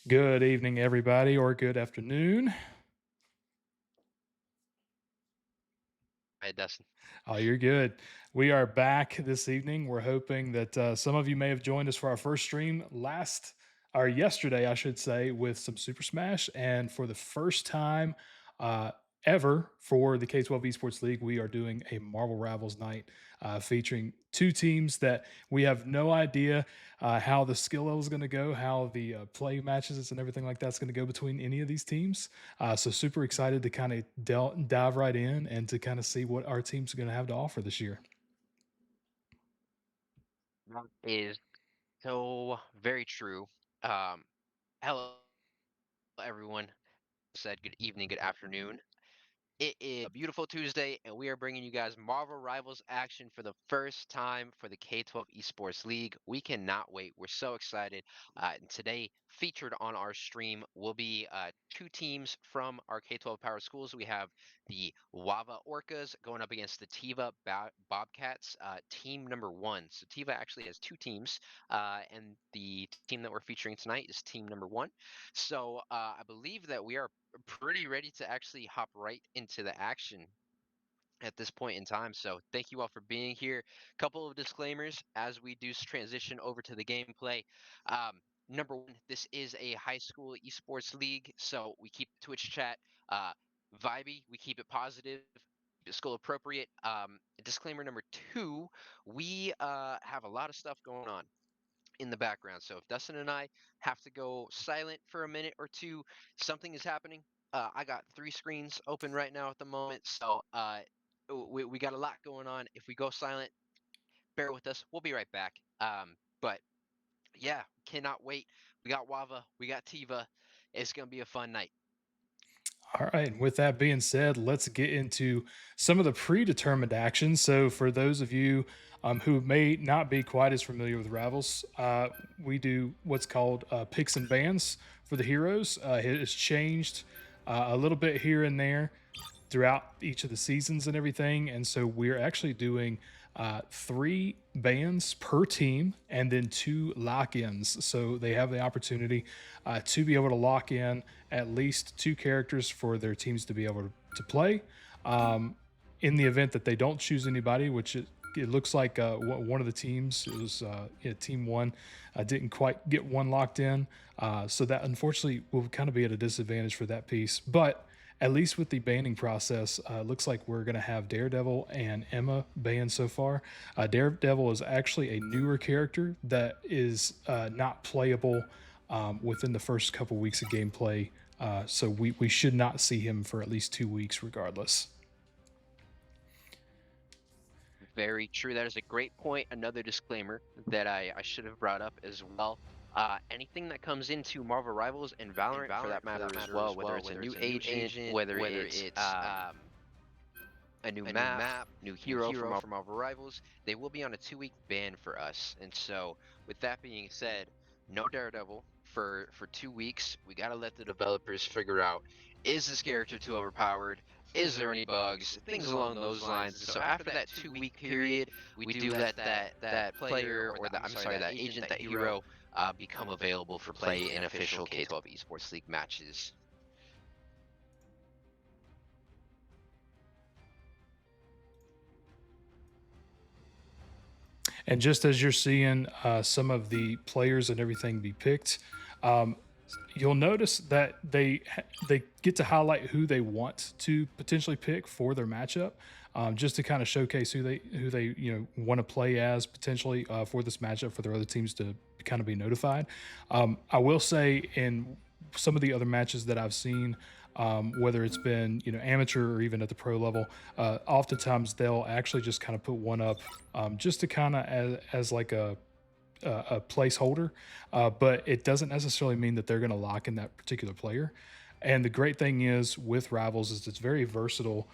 Good evening, everybody, or good afternoon. Hi, Dustin. Oh, you're good. We are back this evening. We're hoping that some of you may have joined us for our first stream or yesterday, I should say, with some Super Smash. And for the first time uh, ever for the K12 Esports League, we are doing a Marvel Rivals night featuring two teams that we have no idea how the skill level is going to go, how the play matches and everything like that's going to go between any of these teams. So super excited to kind of dive right in and to kind of see what our team's going to have to offer this year. That is so very true. Hello, everyone. Said good evening, good afternoon. It is a beautiful Tuesday, and we are bringing you guys Marvel Rivals action for the first time for the K12 Esports League. We cannot wait. We're so excited. And today, featured on our stream, will be two teams from our K12 Power Schools. We have the WAVA Orcas going up against the Bobcats, team number one. So TIVA actually has two teams, and the team that we're featuring tonight is team number one. So I believe that we are pretty ready to actually hop right into the action at this point in time. So thank you all for being here. Couple of disclaimers as we do transition over to the gameplay. Number one, this is a high school esports league, so we keep Twitch chat uh, vibey. We keep it positive. School appropriate. Disclaimer number two, we have a lot of stuff going on in the background. So if Dustin and I have to go silent for a minute or two, something is happening. I got three screens open right now at the moment, so we got a lot going on. If we go silent, bear with us. We'll be right back. But yeah, cannot wait. We got Wava, we got Tiva. It's gonna be a fun night. All right. And with that being said, let's get into some of the predetermined actions. So, for those of you who may not be quite as familiar with Rivals, we do what's called picks and bans for the heroes. It has changed a little bit here and there throughout each of the seasons and everything. And so we're actually doing three bans per team and then two lock ins. So they have the opportunity to be able to lock in at least two characters for their teams to be able to play. Um, in the event that they don't choose anybody, which it looks like one of the teams, it was team one, didn't quite get one locked in. So that unfortunately will kind of be at a disadvantage for that piece. But at least with the banning process, looks like we're going to have Daredevil and Emma banned so far. Daredevil is actually a newer character that is not playable within the first couple weeks of gameplay. So we should not see him for at least 2 weeks, regardless. Very true. That is a great point. Another disclaimer that I should have brought up as well. Anything that comes into Marvel Rivals and Valorant, for that matter, as well, whether it's a new agent, whether it's a new map, new hero for Marvel Rivals, they will be on a 2-week ban for us. And so, with that being said, no Daredevil for 2 weeks. We gotta let the developers figure out: is this character too overpowered? Is there any bugs? Things along those lines. So after that 2-week period, we do let that player, or that, I'm sorry, that agent, that hero, become available for play in official K12 Esports League matches. And just as you're seeing some of the players and everything be picked, um, you'll notice that they get to highlight who they want to potentially pick for their matchup, just to kind of showcase who they want to play as potentially for this matchup for their other teams to kind of be notified. I will say in some of the other matches that I've seen, whether it's been amateur or even at the pro level, oftentimes they'll actually just kind of put one up just to kind of as like a placeholder, but it doesn't necessarily mean that they're going to lock in that particular player. And the great thing is with Rivals is it's very versatile.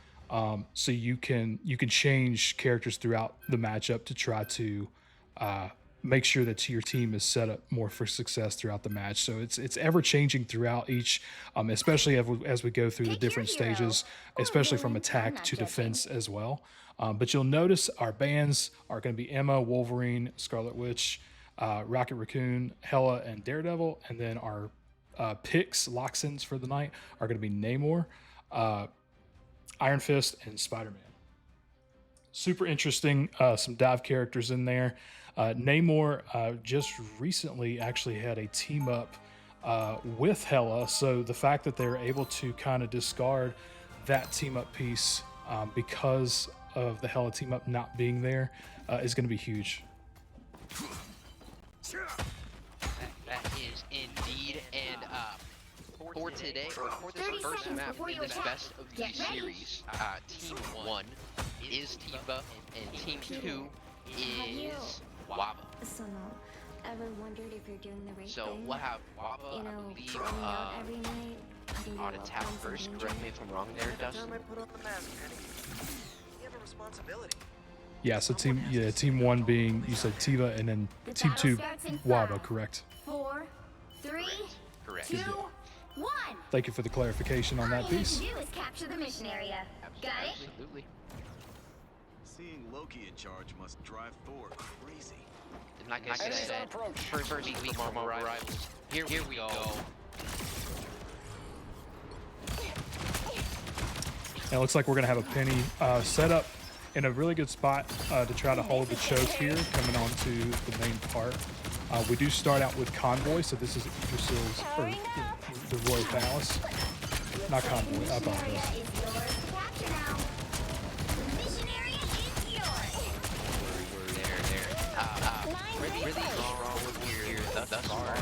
So you can change characters throughout the matchup to try to uh, make sure that your team is set up more for success throughout the match. So it's ever changing throughout each, especially as we go through the Pick your different hero stages, or especially from villain. I'm attack not to judging. defense as well. But you'll notice our bands are going to be Emma, Wolverine, Scarlet Witch, Rocket Raccoon, Hella, and Daredevil, and then our picks, lock-ins for the night are going to be Namor, uh, Iron Fist, and Spider-Man. Super interesting. Some dive characters in there. Namor just recently actually had a team up with Hela, so the fact that they're able to kind of discard that team up piece because of the Hela team up not being there is going to be huge. That is indeed, and for today, or for this first map in this best of these series, Team 1 is Tifa, and Team 2 is WAVA. Ever wondered if you're doing the right So thing? we'll have WAVA, I believe, running out every night, putting your on loved attack ones in first. danger. Correct me if I'm wrong there, Dustin. I put on the mask, Penny. You have a responsibility. Yeah, so team 1 being, you said Tiva, and then The team battle 2 starts in WAVA, 5, correct? 4, 3, Correct. 2, 1. Thank you for the clarification on that All you piece. need to do is capture the mission area. Got it? Absolutely. Seeing Loki in charge must drive Thor crazy. And like I said, first week from Marvel Rivals. Here we go. And it looks like we're going to have a Penny set up in a really good spot to try to hold the choke here, coming onto the main part. We do start out with Convoy, so this is Yggdrasil's, or the Royal Palace. Not Convoy, I apologize. Area is yours to capture now. The mission area is yours. Really strong here thus far.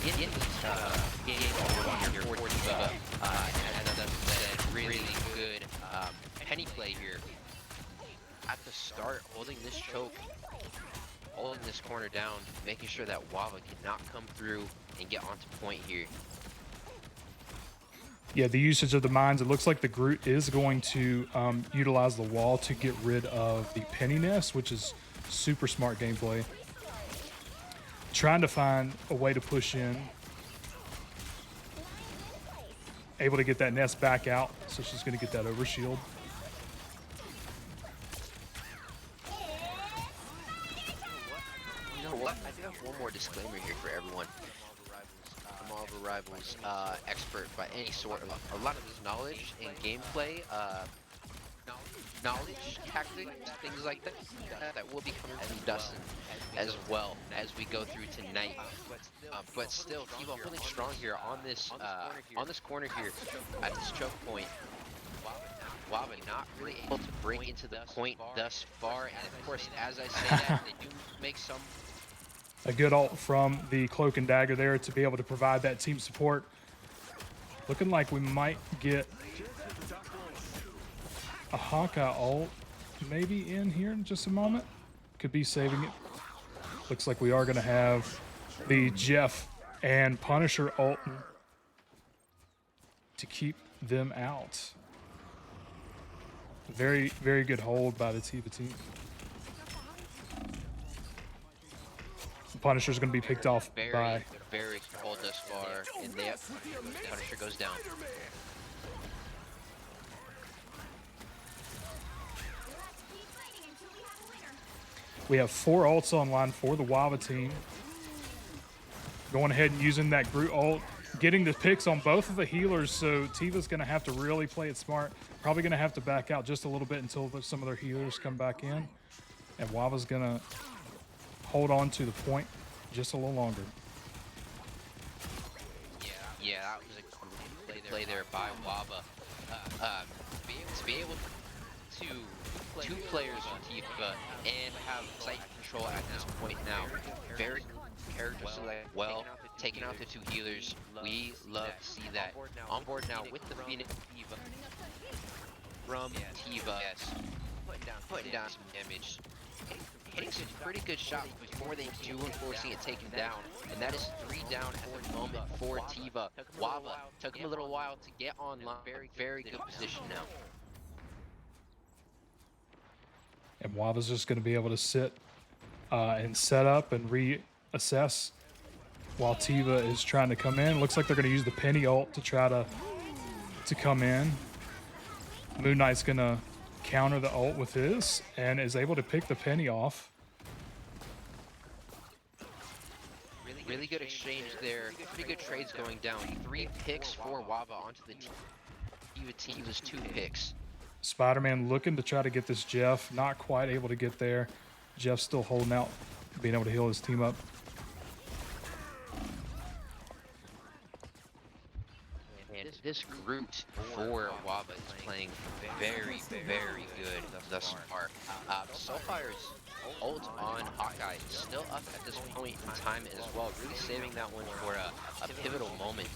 In this game on your fourth Tifa, and as Dustin said, really good penny play here. At the start, holding this choke, holding this corner down, making sure that WAVA cannot come through and get onto point here. Yeah, the usage of the mines, it looks like the Groot is going to utilize the wall to get rid of the Penny Nest, which is super smart gameplay. Trying to find a way to push in. Able to get that nest back out, so she's going to get that overshield. You know what? I do have one more disclaimer here for everyone. Marvel Rivals expert by any sort. A lot of his knowledge and gameplay, knowledge, tactics, things like that will be coming from Dustin as well as we go through tonight. But still, Tifa holding strong here on this corner here at this choke point. WAVA not really able to break into the point thus far, and of course, as I say that, they do make some. A good ult from the Cloak and Dagger there to be able to provide that team support. Looking like we might get a Hawkeye ult maybe in here in just a moment. Could be saving it. Looks like we are going to have the Jeff and Punisher ult to keep them out. Very, very good hold by the Tifa team. Punisher's going to be picked off by... Very cold thus far, and the Punisher goes down. We have 4 ults online for the WAVA team. Going ahead and using that Groot ult. Getting the picks on both of the healers, so Tifa's going to have to really play it smart. Probably going to have to back out just a little bit until some of their healers come back in. And WAVA's going to hold on to the point just a little longer. Yeah, that was a great play there by WAVA. To be able to 2 players on Tifa and have site control at this point now. Very character select well, taking out the 2 healers. We love to see that. On board now with the Phoenix from Tifa. Yes, putting down some damage. Hitting some pretty good shots before they do unfortunately get taken down. And that is 3 down at the moment for Tifa. WAVA took him a little while to get online. Very good position now. And WAVA's just going to be able to sit and set up and reassess while Tifa is trying to come in. Looks like they're going to use the Penny ult to try to come in. Moon Knight's going to counter the ult with his and is able to pick the Penny off. really good exchange there. Pretty good trades going down. 3 picks for WAVA onto the Tiva team. It was 2 picks. Spider-Man looking to try to get this Jeff. Not quite able to get there. Jeff's still holding out, being able to heal his team up. And this group for WAVA is playing very, very good thus far. Soulfire's ult on Hawkeye is still up at this point in time as well, really saving that one for a pivotal moment.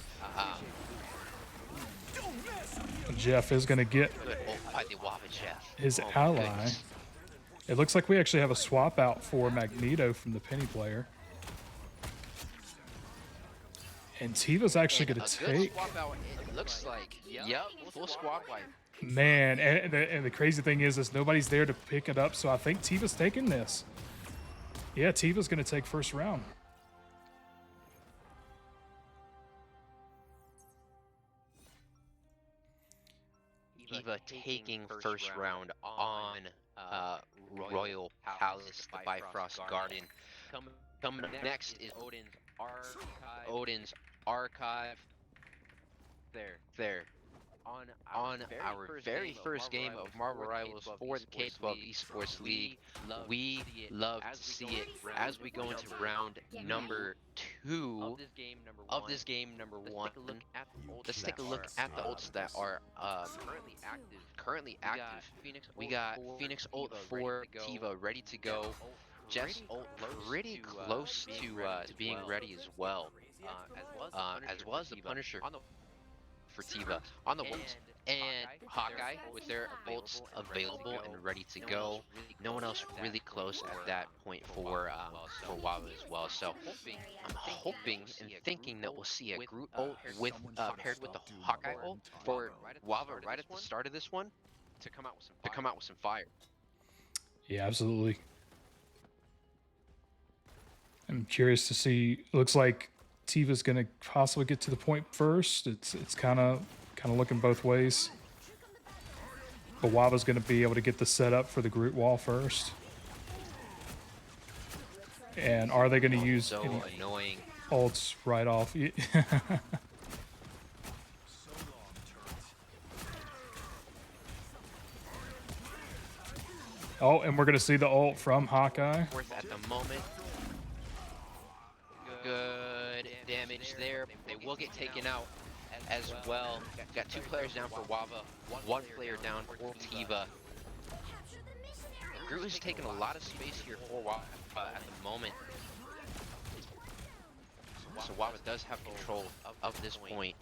Jeff is going to get Good ult by the WAVA Jeff. his Oh my ally. goodness. It looks like we actually have a swap out for Magneto from the Penny player. And Tiva's actually And going to a good take... swap out, it looks like. Yep, full squad wipe. Man, and the crazy thing is nobody's there to pick it up, so I think Tiva's taking this. Yeah, Tiva's going to take first round. Eva taking first round on Royal Palace, the Bifrost Garden. Coming up next is Odin's Archive. There. On our very first game of Marvel Rivals for the K12 Esports League, we love to see it as we go into round number 2 of this game number 1. Let's take a look at the ults that are currently active. We got Phoenix ult for Tiva ready to go. Jeff's ult pretty close to being ready as well, as well as the Punisher for Tiva on the ults, and Hawkeye with their ults available and ready to go. No one else really close at that point for WAVA as well. So I'm hoping and thinking that we'll see a Groot ult with paired with the Hawkeye ult for WAVA right at the start of this one to come out with some fire. Yeah, absolutely. I'm curious to see. Looks like Tiva's going to possibly get to the point first. It's kind of looking both ways. But WAVA's going to be able to get the setup for the Groot wall first. And are they going to use So any annoying. ults right off? Oh, and we're going to see the ult from Hawkeye. Worth at the moment. Good damage there. They will get taken out as well. Got 2 players down for WAVA, 1 player down for Tiva. Groot is taking a lot of space here for WAVA at the moment. So WAVA does have control of this point.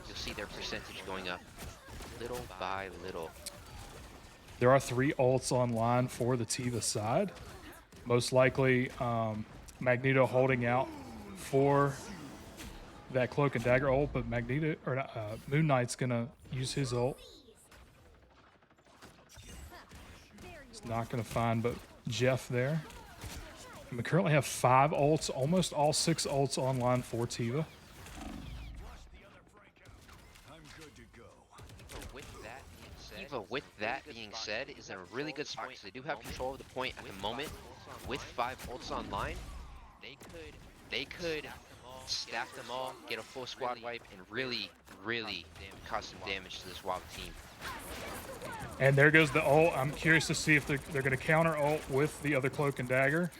You'll see their percentage going up little by little. There are 3 ults online for the Tiva side. Most likely, Magneto holding out for that Cloak and Dagger ult, but Moon Knight's gonna use his ult. He's not gonna find but Jeff there. And we currently have 5 ults, almost all 6 ults online for Tiva. With that being said, is in a really good spot because they do have control of the point at the moment. With 5 ults online, they could stack them all, get a full squad wipe, and really cause some damage to this WAVA team. And there goes the ult. I'm curious to see if they're going to counter ult with the other Cloak and Dagger.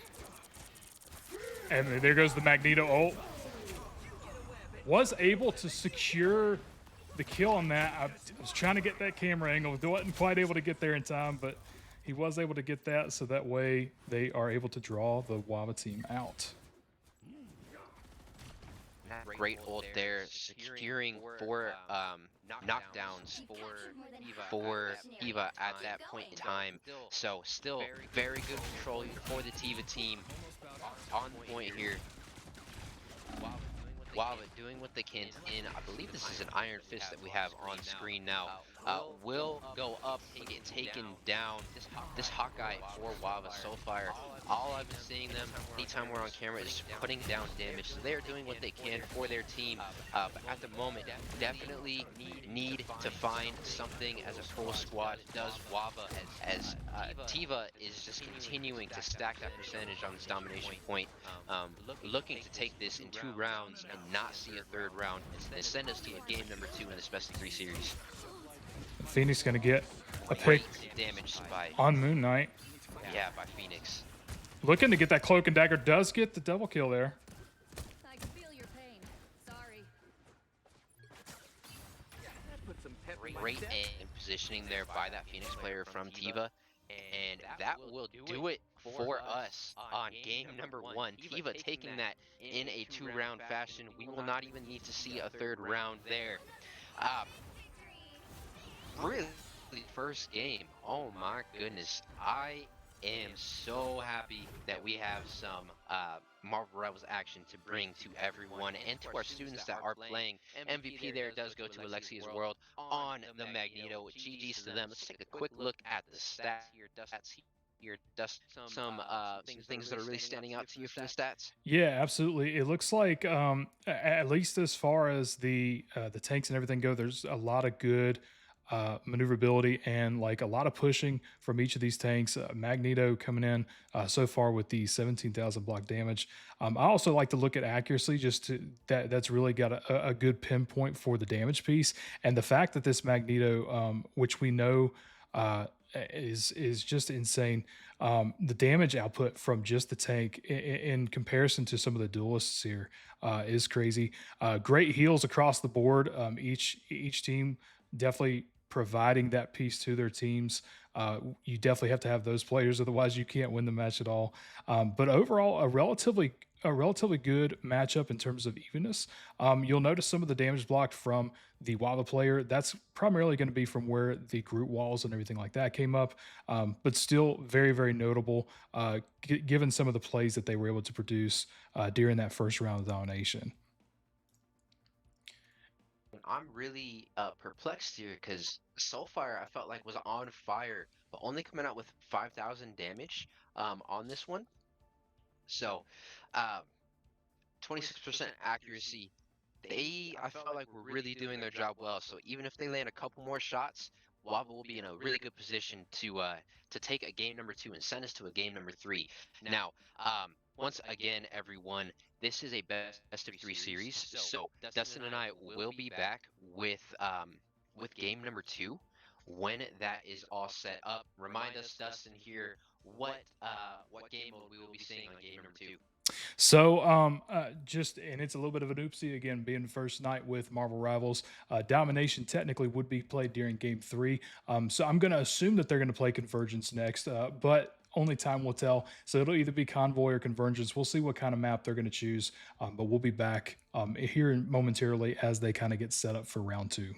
And there goes the Magneto ult. Was able to secure the kill on that. I was trying to get that camera angle. Wasn't quite able to get there in time, but he was able to get that, so that way they are able to draw the WAVA team out. Great ult there, securing 4 knockdowns for Tiva at that point in time. So still very good control here for the Tiva team on point here. WAVA doing what they can in, I believe this is an Iron Fist that we have on screen now, will go up and get taken down. This Hawkeye for WAVA so far, all I've been seeing them anytime we're on camera is putting down damage. So they are doing what they can for their team, but at the moment, definitely need to find something as a full squad does WAVA, as Tiva is just continuing to stack that percentage on this domination point, looking to take this in 2 rounds and not see a third round and send us to a game number 2 in this best of 3 series. Phoenix going to get a pick Great damage by, on Moon Knight. yeah, by Phoenix. Looking to get that cloak and dagger, does get the double kill there. I can feel your pain. Sorry. Great aim positioning there by that Phoenix player from Tiva, and that will do it for us on game number 1. Tiva taking that in a 2-round fashion. We will not even need to see a third round there. Really, first game. Oh my goodness. I am so happy that we have some Marvel Rivals action to bring to everyone and to our students that are playing. MVP there does go to Alexia's World on the Magneto. GG's to them. Let's take a quick look at the stats here. Dust, some things that are really standing out to you from the stats. Yeah, absolutely. It looks like at least as far as the tanks and everything go, there's a lot of good maneuverability and like a lot of pushing from each of these tanks. Magneto coming in so far with the 17,000 block damage. I also like to look at accuracy, just to that's really got a good pinpoint for the damage piece, and the fact that this Magneto, which we know is just insane. The damage output from just the tank in comparison to some of the duelists here is crazy. Great heals across the board. Each team definitely providing that piece to their teams. You definitely have to have those players, otherwise you can't win the match at all. But overall, a relatively good matchup in terms of evenness. You'll notice some of the damage blocked from the WAVA player. That's primarily going to be from where the group walls and everything like that came up, but still very, very notable given some of the plays that they were able to produce during that first round of domination. I'm really perplexed here because so far I felt like was on fire, but only coming out with 5,000 damage on this one. So, 26% accuracy. I felt like were really doing their job well. So even if they land a couple more shots, WAVA will be in a really good position to take a game number 2 and send us to a game number 3. Now, once again, everyone, this is a best of 3 series. So Dustin and I will be back with game number 2 when that is all set up. Remind us, Dustin, here what game mode we will be seeing on game number 2. So, just and it's a little bit of an oopsie again, being first night with Marvel Rivals. Domination technically would be played during Game 3. So I'm going to assume that they're going to play Convergence next, but only time will tell. So it'll either be Convoy or Convergence. We'll see what kind of map they're going to choose, but we'll be back here momentarily as they kind of get set up for round 2.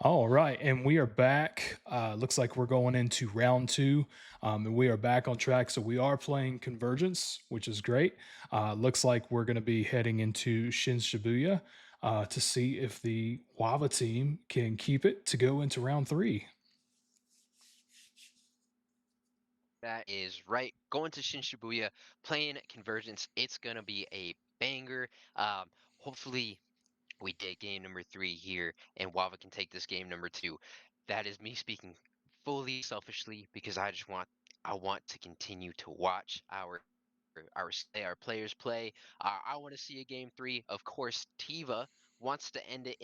All right, and we are back. Looks like we're going into round two, and we are back on track. So we are playing Convergence, which is great. Looks like we're going to be heading into Shin Shibuya to see if the WAVA team can keep it to go into round three. That is right. Going to Shin Shibuya, playing Convergence. It's gonna be a banger. Hopefully we get game number 3 here, and Wava can take this game number 2. That is me speaking fully selfishly because I want to continue to watch our players play. I want to see a game 3. Of course, Tiva wants to end it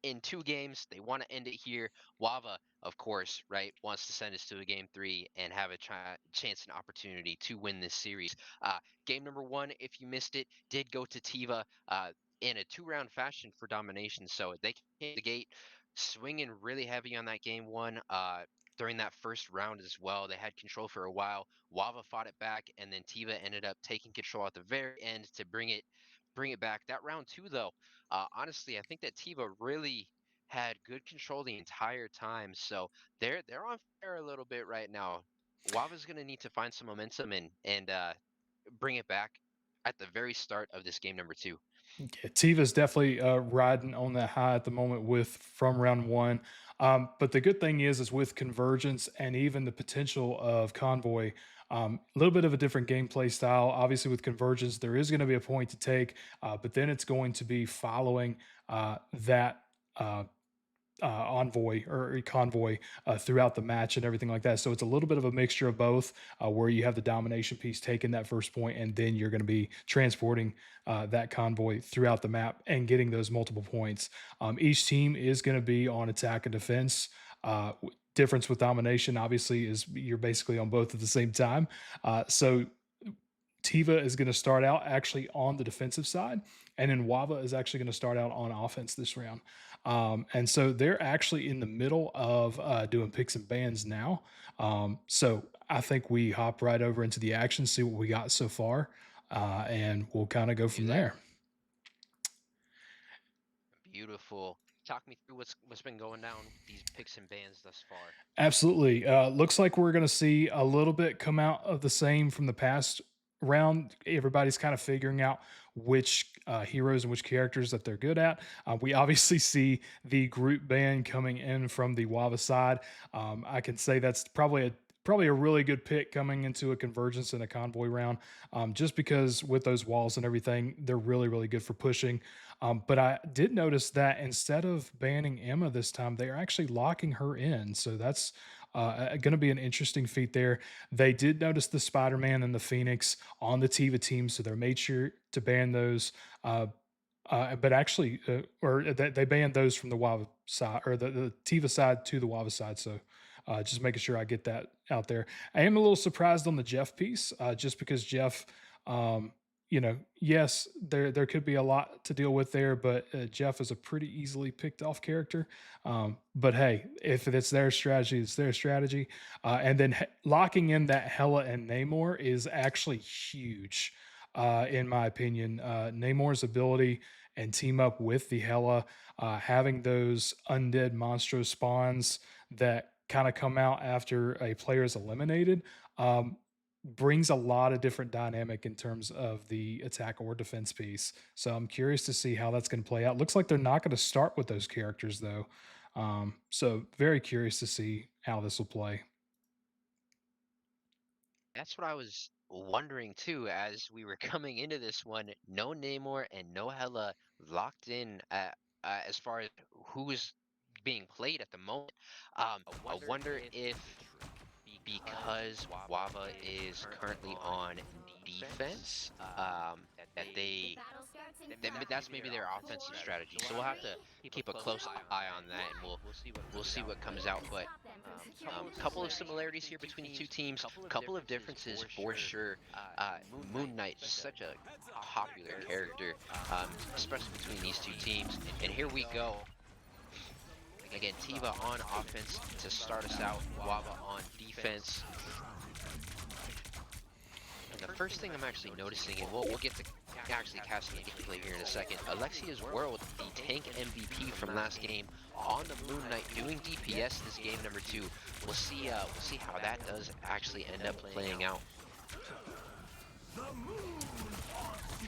in 2 games. They want to end it here. Wava, of course, right, wants to send us to a game 3 and have a chance and opportunity to win this series. Game number 1, if you missed it, did go to Tiva. In a 2-round fashion for domination. So they came the gate swinging really heavy on that game 1. During that first round as well, they had control for a while. Wava fought it back, and then Tiva ended up taking control at the very end to bring it back. That round 2, though, honestly, I think that Tiva really had good control the entire time. So they're on fire a little bit right now. Wava's gonna need to find some momentum and bring it back at the very start of this game number 2. Yeah, Tiva's definitely riding on that high at the moment with from round one. But the good thing is with Convergence and even the potential of Convoy, a little bit of a different gameplay style. Obviously, with Convergence, there is going to be a point to take, but then it's going to be following that. Envoy or convoy throughout the match and everything like that. So it's a little bit of a mixture of both, where you have the domination piece taking that first point, and then you're going to be transporting that convoy throughout the map and getting those multiple points. Each team is going to be on attack and defense. Difference with domination, obviously, is you're basically on both at the same time. So Tiva is going to start out actually on the defensive side, and then Wava is actually going to start out on offense this round. And so they're actually in the middle of doing picks and bans now. So I think we hop right over into the action, see what we got so far, and we'll kind of go from there. Beautiful. Talk me through what's been going down with these picks and bans thus far. Absolutely. Looks like we're going to see a little bit come out of the same from the past round. Everybody's kind of figuring out which heroes and which characters that they're good at. We obviously see the group ban coming in from the WAVA side. I can say that's probably a really good pick coming into a convergence and a convoy round, just because with those walls and everything, they're really, really good for pushing. But I did notice that instead of banning Emma this time, they're actually locking her in. So that's going to be an interesting feat there. They did notice the Spider Man and the Phoenix on the Tiva team, so they made sure to ban those. But actually, or they banned those from the WAVA side or the Tiva side to the WAVA side. So just making sure I get that out there. I am a little surprised on the Jeff piece, just because Jeff, yes, there could be a lot to deal with there, but Jeff is a pretty easily picked off character. But hey, if it's their strategy, it's their strategy. And then locking in that Hela and Namor is actually huge, in my opinion. Namor's ability and team up with the Hela, having those undead monstro spawns that kind of come out after a player is eliminated, brings a lot of different dynamic in terms of the attack or defense piece. So I'm curious to see how that's going to play out. Looks like they're not going to start with those characters though. So very curious to see how this will play. That's what I was wondering too as we were coming into this one. No Namor and no Hela locked in as far as who's being played at the moment. I wonder if because Wava is currently on defense, that that's maybe their offensive strategy. So we'll have to keep a close eye on that, and we'll see what comes out. But couple of similarities here between the two teams, couple of differences for sure. Moon Knight, just such a popular character, especially between these two teams. And here we go. Again, Tiva on offense to start us out, Wava on defense. And the first thing I'm actually noticing, and we'll get to actually casting a gameplay here in a second. Alexia's World, the tank MVP from last game, on the Moon Knight doing DPS this game number 2. We'll see how that does actually end up playing out.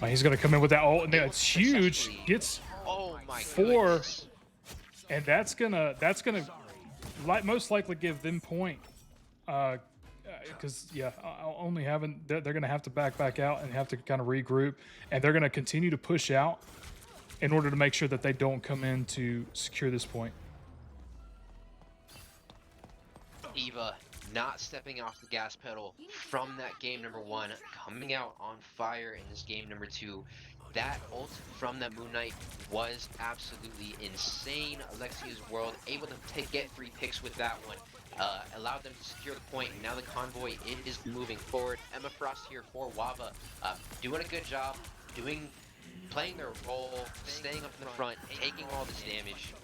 Oh, he's gonna come in with that ult, and it's huge. Successfully. Gets Oh my 4, goodness. and that's gonna most likely give them point. Because yeah, only having they're gonna have to back out and have to kind of regroup, and they're gonna continue to push out in order to make sure that they don't come in to secure this point. Eva not stepping off the gas pedal from that game number 1, coming out on fire in this game number 2. That ult from that Moon Knight was absolutely insane. Alexia's World able to get 3 picks with that one. Allowed them to secure the point, and now the convoy is moving forward. Emma Frost here for WAVA, doing a good job, playing their role, staying up in the front, taking all this damage.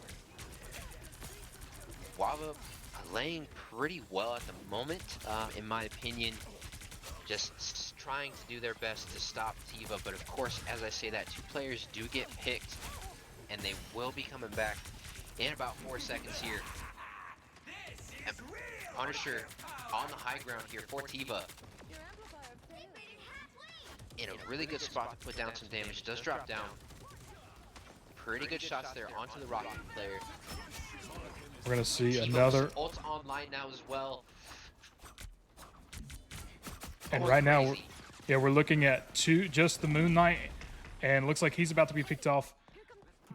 WAVA playing pretty well at the moment, in my opinion. Just trying to do their best to stop Tiva, but of course, as I say that, 2 players do get picked, and they will be coming back in about 4 seconds here. Punisher on the high ground here for Tiva. In a really good spot to put down some damage. Does drop down. Pretty good shots there onto the Rocket player. We're gonna see Tivo's another, ult online now as well. and Going right now, crazy. we're looking at just the Moon Knight, and looks like he's about to be picked off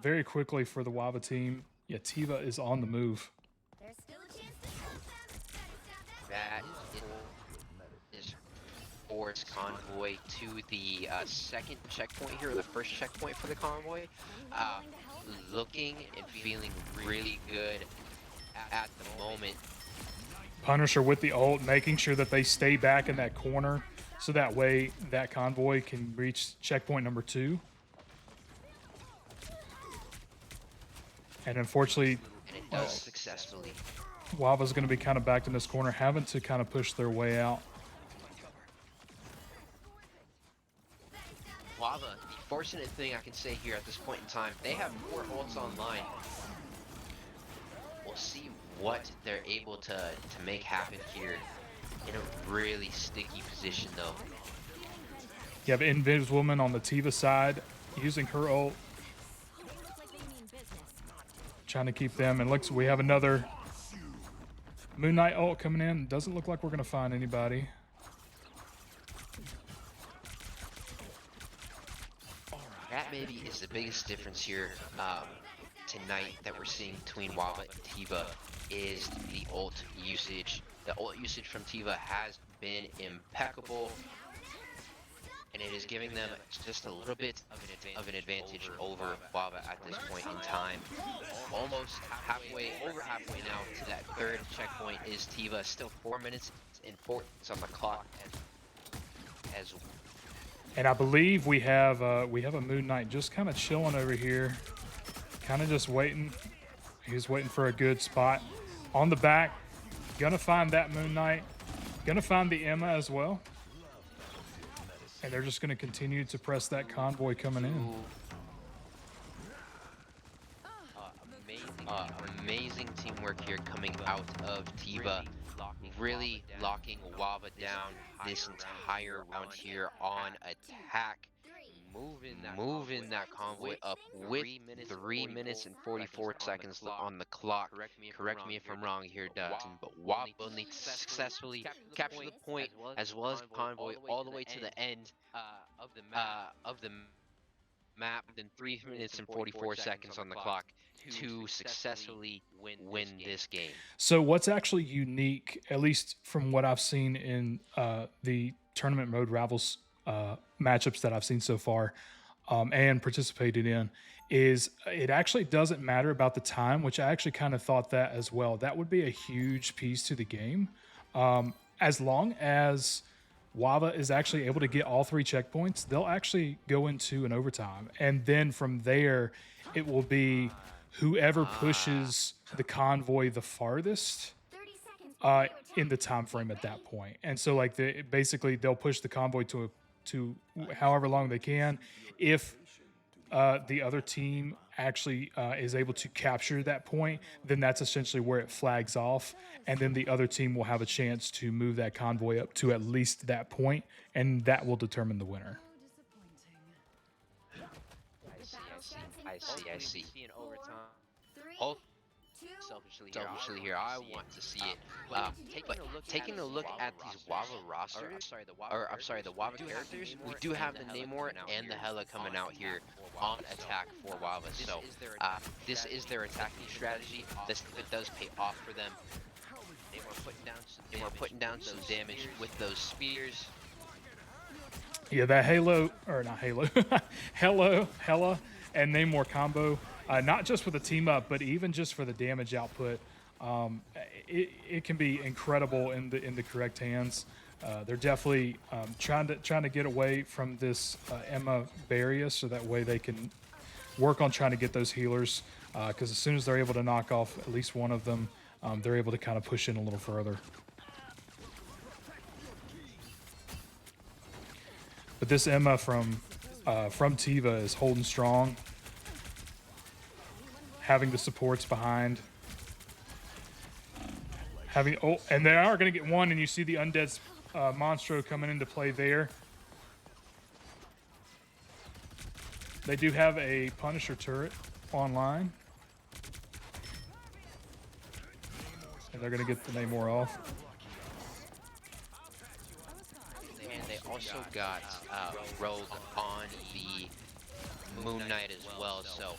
very quickly for the WAVA team. Yeah, Tiva is on the move. There's still a chance to help them. That is Ford's convoy to the second checkpoint here, or the first checkpoint for the convoy. Looking and feeling really good at the moment. Punisher with the ult, making sure that they stay back in that corner, so that way that convoy can reach checkpoint number 2. And unfortunately, And it does successfully. WAVA's going to be kind of backed in this corner, having to kind of push their way out. WAVA, the fortunate thing I can say here at this point in time, they have 4 ults online. We'll see what they're able to make happen here in a really sticky position though. You have Invis Woman on the Tiva side, using her ult, trying to keep them. And looks, we have another Moon Knight ult coming in. Doesn't look like we're going to find anybody. That maybe is the biggest difference here tonight that we're seeing between WAVA and Tiva is the ult usage. The ult usage from Tiva has been impeccable, and it is giving them just a little bit of an advantage over WAVA at this point in time. Almost over halfway now to that 3rd checkpoint is Tiva. Still 4 minutes and 4 seconds on the clock as And I believe we have a Moon Knight just kind of chilling over here, kind of just waiting. He's waiting for a good spot on the back. Gonna find that Moon Knight. Gonna find the Emma as well. And they're just gonna continue to press that convoy coming in. amazing teamwork here coming out of Tiva. Really locking WAVA down this entire round here on attack. Moving that convoy up with 3 minutes and 44 seconds on the clock. Correct me if I'm wrong here, Dustin, but WAVA will need to successfully capture the point as well as the convoy all the way to the end of the map, then 3 minutes and 44 seconds on the clock to successfully win this game. So what's actually unique, at least from what I've seen in the tournament mode Ravels matchups that I've seen so far and participated in, is it actually doesn't matter about the time, which I actually kind of thought that as well. That would be a huge piece to the game. As long as WAVA is actually able to get all 3 checkpoints, they'll actually go into an overtime. And then from there, it will be whoever pushes the convoy the farthest in the time frame at that point. And so like basically they'll push the convoy to to however long they can. If the other team actually is able to capture that point, then that's essentially where it flags off, and then the other team will have a chance to move that convoy up to at least that point, and that will determine the winner. I see. See an overtime. Three, Hope two, selfishly here, I want to see it. But taking a look at these WAVA rosters, I'm sorry, the WAVA characters, we do have the Namor and the Hela coming out here on attack for WAVA. So this is their attacking strategy. This it does pay off for them. They were putting down some damage with those spears. Yeah, that Halo, or not Halo, Hela, and Namor combo, not just for the team up, but even just for the damage output, it can be incredible in the correct hands. They're definitely trying to get away from this Emma barrier, so that way they can work on trying to get those healers. Because as soon as they're able to knock off at least one of them, they're able to kind of push in a little further. But this Emma from Tiva is holding strong, having the supports behind, and they are going to get one. And you see the undead Monstro coming into play there. They do have a Punisher turret online, and they're going to get the Namor off. And they also got Rogue on the Moon Knight as well. So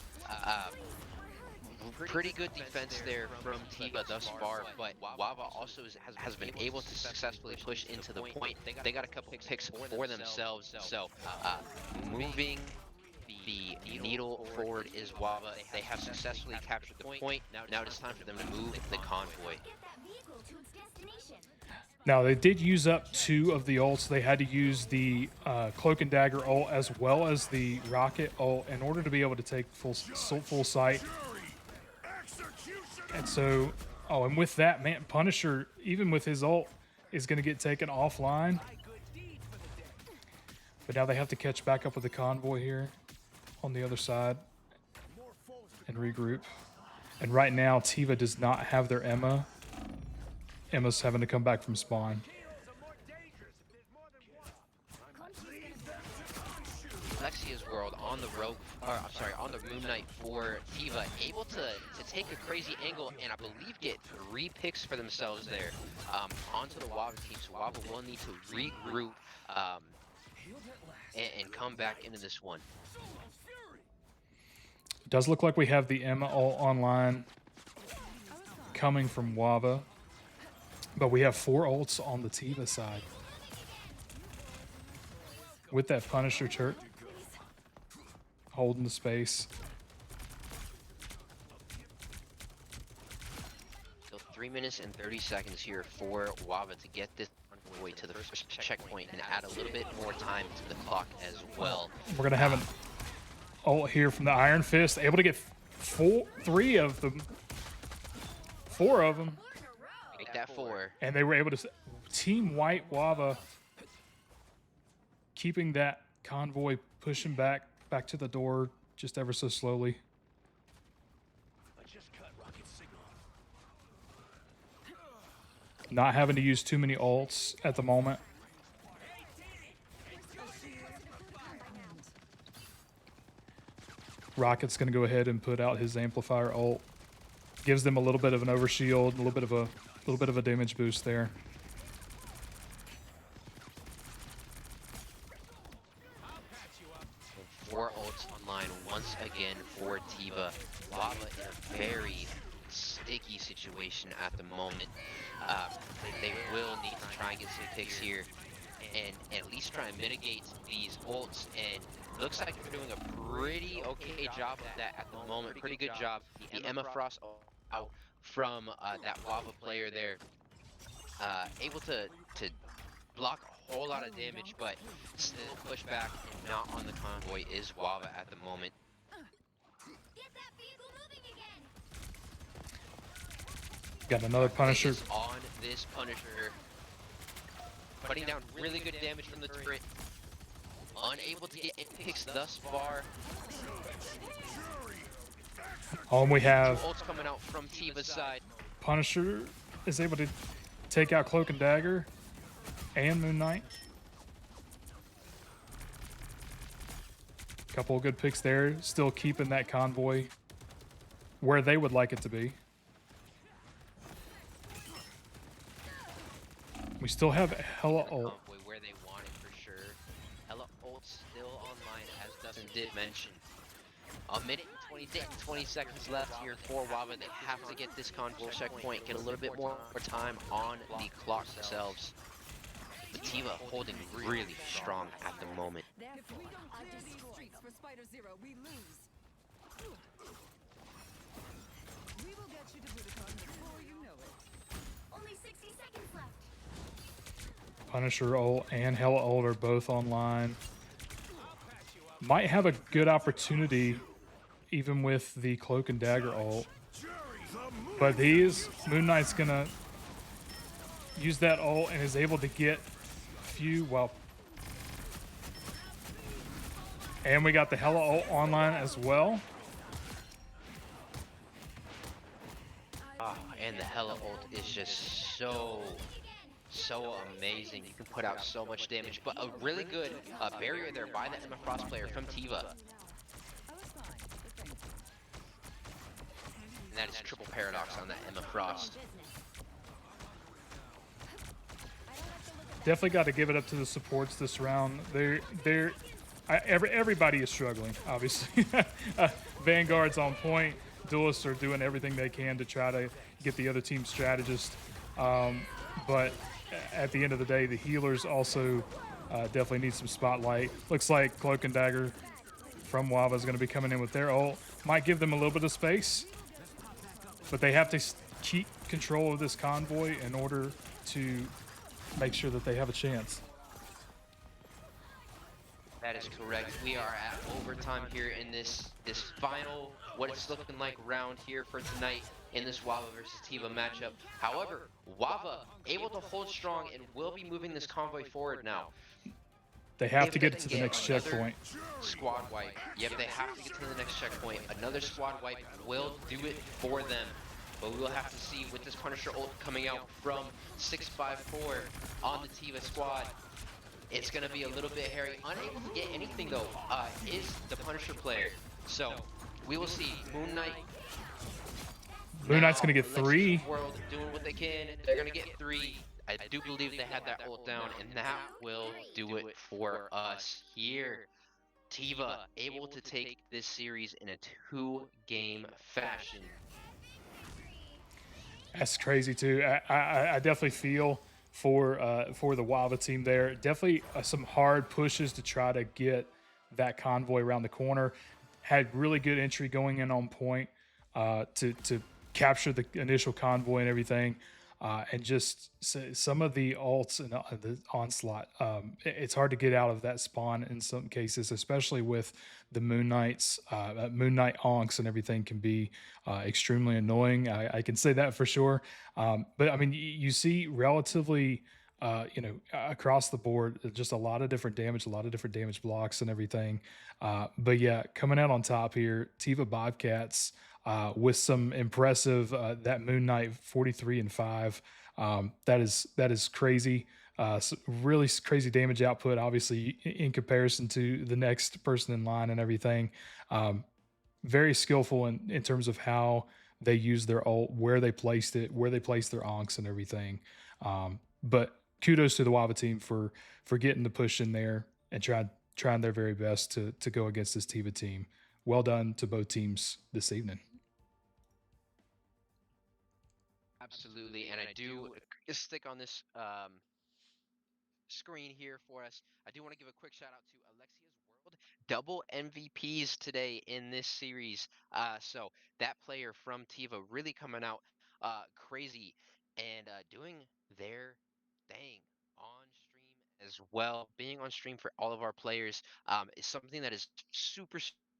pretty good defense there from Tiva thus far. But WAVA also has been able to successfully push into the point. They got a couple picks for themselves. So moving the needle forward is WAVA. They have successfully captured the point. Now it's time for them to move the convoy. get that vehicle to its destination. Now, they did use up 2 of the ults. They had to use the Cloak and Dagger ult as well as the Rocket ult in order to be able to take full sight. And so, and with that, man, Punisher, even with his ult, is going to get taken offline. But now they have to catch back up with the convoy here on the other side and regroup. And right now, Tiva does not have their Emma. Emma's having to come back from spawn. Lexia's world on the rope, or I'm sorry, on the Moon Knight for Tiva, able to take a crazy angle and I believe get 3 picks for themselves there onto the WAVA team. So WAVA will need to regroup and come back into this one. It does look like we have the Emma ult online coming from WAVA, but we have 4 ults on the Tiva side with that Punisher turret holding the space. So 3 minutes and 30 seconds here for WAVA to get this convoy to the first checkpoint and add a little bit more time to the clock as well. We're gonna have an ult here from the Iron Fist, able to get 4 of them, Make that 4. and they were able to team white WAVA, keeping that convoy pushing back to the door just ever so slowly. Not having to use too many ults at the moment. Rocket's going to go ahead and put out his amplifier ult. Gives them a little bit of an overshield, a little bit of a damage boost there. Four ults online once again for Tiva. WAVA in a very sticky situation at the moment. They will need to try and get some picks here and at least try and mitigate these ults, and looks like they're doing a pretty okay job of that at the moment. Pretty good job. The Emma Frost out from that WAVA player there, able to block a whole lot of damage, but still push back and not on the convoy is WAVA at the moment. Get that vehicle moving again. Got another Punisher. Is on this Punisher, putting down really good damage from the turret. unable to get any picks thus far. We Two have ults coming out from Tiva's side. Punisher is able to take out Cloak and Dagger and Moon Knight. Couple of good picks there. Still keeping that convoy where they would like it to be. We still have Hella ult. Convoy where they want it for sure. Hella ult still online, as Dustin did mention. A minute and 20 seconds left here for WAVA. They have to get this convoy checkpoint, get a little bit more time on the clock themselves. But Tiva holding really strong at the moment. If we don't clear these streets for Spider Zero, we lose. We will get you to Budokan before you know it. Only 60 seconds left. Punisher ult and Hella ult are both online. Might have a good opportunity even with the Cloak and Dagger ult. But Moon Knight's gonna use that ult and is able to get few, well. And we got the Hella ult online as well. And the Hella ult is just so amazing. You can put out so much damage, but a really good barrier there by the Emma Frost player from Tiva. And that is triple paradox on that Emma Frost. Definitely got to give it up to the supports this round. Everybody is struggling, obviously. Vanguard's on point. Duelists are doing everything they can to try to get the other team's strategist. But at the end of the day, the healers also definitely need some spotlight. Looks like Cloak and Dagger from WAVA is going to be coming in with their ult. Might give them a little bit of space, but they have to keep control of this convoy in order to make sure that they have a chance. That is correct. We are at overtime here in this final, what it's looking like round here for tonight in this WAVA versus Tiva matchup. However, WAVA able to hold strong and will be moving this convoy forward now. They have If to they get can to the next another checkpoint. Squad wipe. Yep, they have to get to the next checkpoint. Another squad wipe will do it for them. But we will have to see with this Punisher ult coming out from 654 on the Tiva squad. It's going to be a little bit hairy. Unable to get anything though is the Punisher player. So we will see Moon Knight. Moon Knight's going to get Alexis 3. World doing what they can. They're going to get 3. I do believe they had that ult down, and that will do it for us here. Tiva able to take this series in a 2-game fashion. That's crazy too. I definitely feel for the WAVA team there. Definitely some hard pushes to try to get that convoy around the corner. Had really good entry going in on point to capture the initial convoy and everything. And just some of the ults and the onslaught, it's hard to get out of that spawn in some cases, especially with the Moon Knights. Moon Knight onks and everything can be extremely annoying. I can say that for sure. But I mean, you see relatively, across the board, just a lot of different damage blocks and everything. But yeah, coming out on top here, Tiva Bobcats. With some impressive that Moon Knight 43 and 5. That is crazy. Really crazy damage output, obviously in comparison to the next person in line and everything. Very skillful in terms of how they use their ult, where they placed it, where they placed their onks and everything. But kudos to the WAVA team for getting the push in there and trying their very best to go against this Tiva team. Well done to both teams this evening. Absolutely, and I do stick on this screen here for us. I do want to give a quick shout out to Alexia's World, double MVPs today in this series. So that player from Tiva really coming out crazy and doing their thing on stream as well. Being on stream for all of our players is something that is super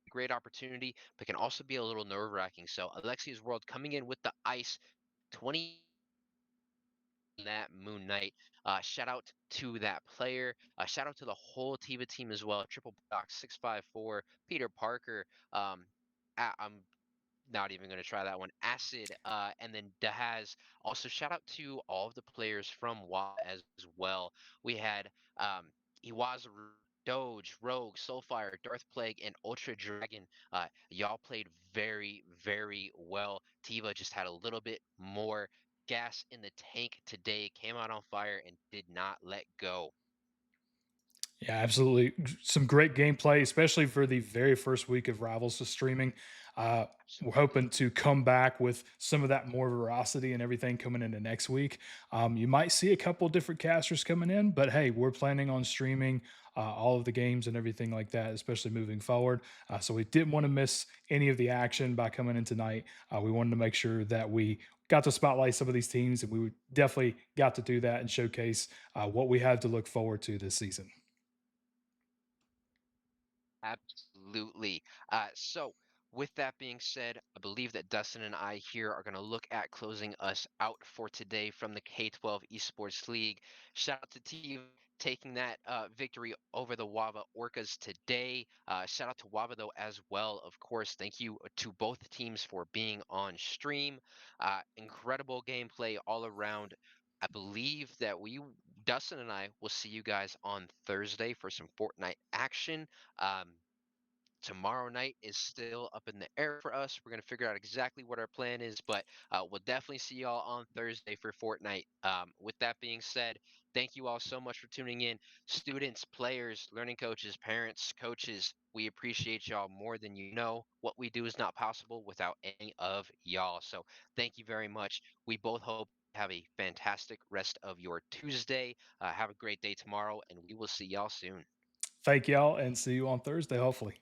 great opportunity, but can also be a little nerve wracking. So Alexia's World coming in with the ice 20 that Moon Knight. Shout out to that player. Shout out to the whole Tiva team as well. Triple Doc 654, Peter Parker. Um, I'm not even going to try that one. Acid, and then Dahaz. Also, shout out to all of the players from WA as well. We had Iwazaru, Doge, Rogue, Soulfire, Darth Plague, and Ultra Dragon. Y'all played very, very well. Tiva just had a little bit more gas in the tank today, came out on fire, and did not let go. Yeah, absolutely. Some great gameplay, especially for the very first week of Rivals to streaming. We're Absolutely. hoping to come back with some of that more veracity and everything coming into next week. You might see a couple different casters coming in, but hey, we're planning on streaming all of the games and everything like that, especially moving forward. So we didn't want to miss any of the action by coming in tonight. We wanted to make sure that we got to spotlight some of these teams, and we definitely got to do that and showcase what we have to look forward to this season. Absolutely. So, with that being said, I believe that Dustin and I here are going to look at closing us out for today from the K12 Esports League. Shout out to Team taking that victory over the WAVA Orcas today. Shout out to WAVA, though, as well. Of course, thank you to both teams for being on stream. Incredible gameplay all around. I believe that Dustin and I, will see you guys on Thursday for some Fortnite action. Um, Tomorrow night is still up in the air for us. We're going to figure out exactly what our plan is, but we'll definitely see y'all on Thursday for Fortnite. With that being said, thank you all so much for tuning in. Students, players, learning coaches, parents, coaches, we appreciate y'all more than you know. What we do is not possible without any of y'all. So thank you very much. We both hope you have a fantastic rest of your Tuesday. Have a great day tomorrow, and we will see y'all soon. Thank y'all and see you on Thursday, hopefully.